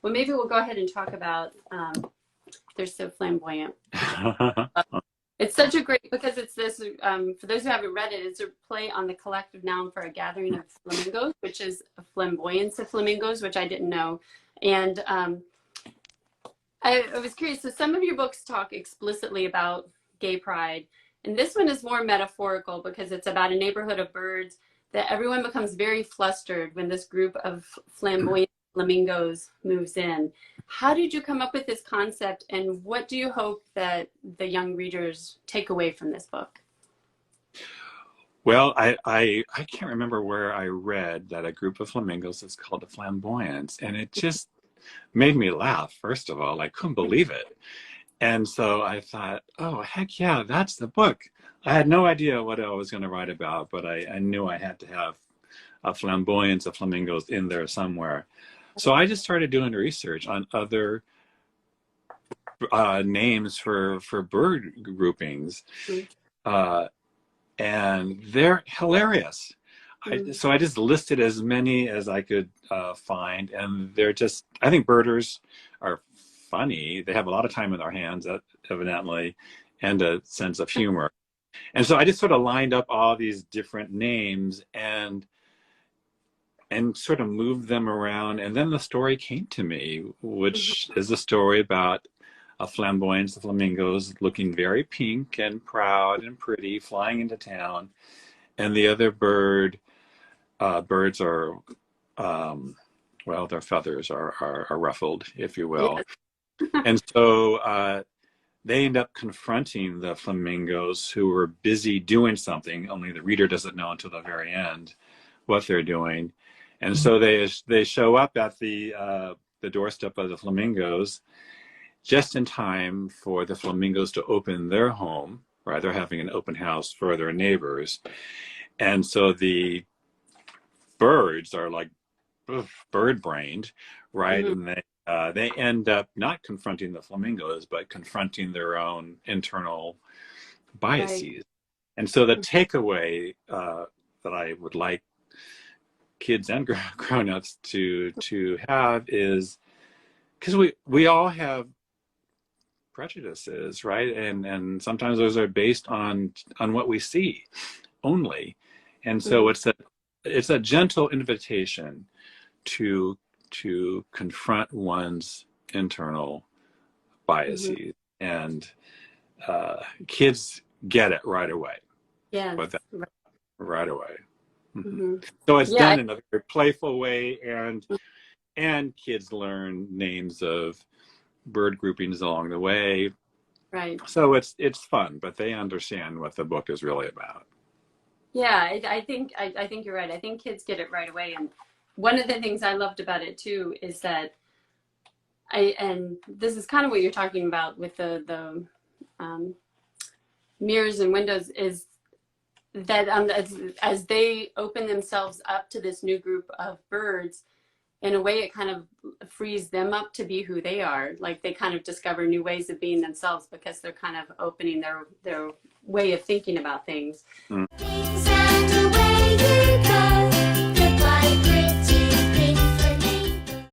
Well, maybe we'll go ahead and talk about They're So Flamboyant. It's such a great, because it's this, for those who haven't read it, it's a play on the collective noun for a gathering of flamingos, which is a flamboyance of flamingos, which I didn't know. And I was curious, so some of your books talk explicitly about gay pride, and this one is more metaphorical because it's about a neighborhood of birds that everyone becomes very flustered when this group of flamboyant flamingos moves in. How did you come up with this concept, and what do you hope that the young readers take away from this book? Well, I can't remember where I read that a group of flamingos is called a flamboyance, and it just made me laugh, first of all. I couldn't believe it. And so I thought, oh, heck yeah, that's the book. I had no idea what I was going to write about, but I knew I had to have a flamboyance of flamingos in there somewhere. So I just started doing research on other names for bird groupings, and they're hilarious. So I just listed as many as I could find, and they're just, I think birders are funny. They have a lot of time in their hands, evidently, and a sense of humor. And so I just sort of lined up all these different names and sort of moved them around. And then the story came to me, which is a story about a flamboyance of flamingos looking very pink and proud and pretty, flying into town. And the other birds are, well, their feathers are ruffled, if you will. Yes. And so they end up confronting the flamingos who were busy doing something, only the reader doesn't know until the very end what they're doing. And so they show up at the doorstep of the flamingos just in time for the flamingos to open their home, right? They're having an open house for their neighbors. And so the birds are like bird-brained, right? And they end up not confronting the flamingos, but confronting their own internal biases. Right. And so the takeaway that I would like kids and grown-ups to have is, because we all have prejudices, right? And sometimes those are based on what we see only. And so it's a gentle invitation to confront one's internal biases, and kids get it right away. Yeah, right away. So it's done in a very playful way, and kids learn names of bird groupings along the way. Right. So it's fun, but they understand what the book is really about. Yeah, I think you're right. I think kids get it right away. And one of the things I loved about it too is that and this is kind of what you're talking about with the mirrors and windows, is that as they open themselves up to this new group of birds, in a way it kind of frees them up to be who they are. Like they kind of discover new ways of being themselves because they're kind of opening their way of thinking about things.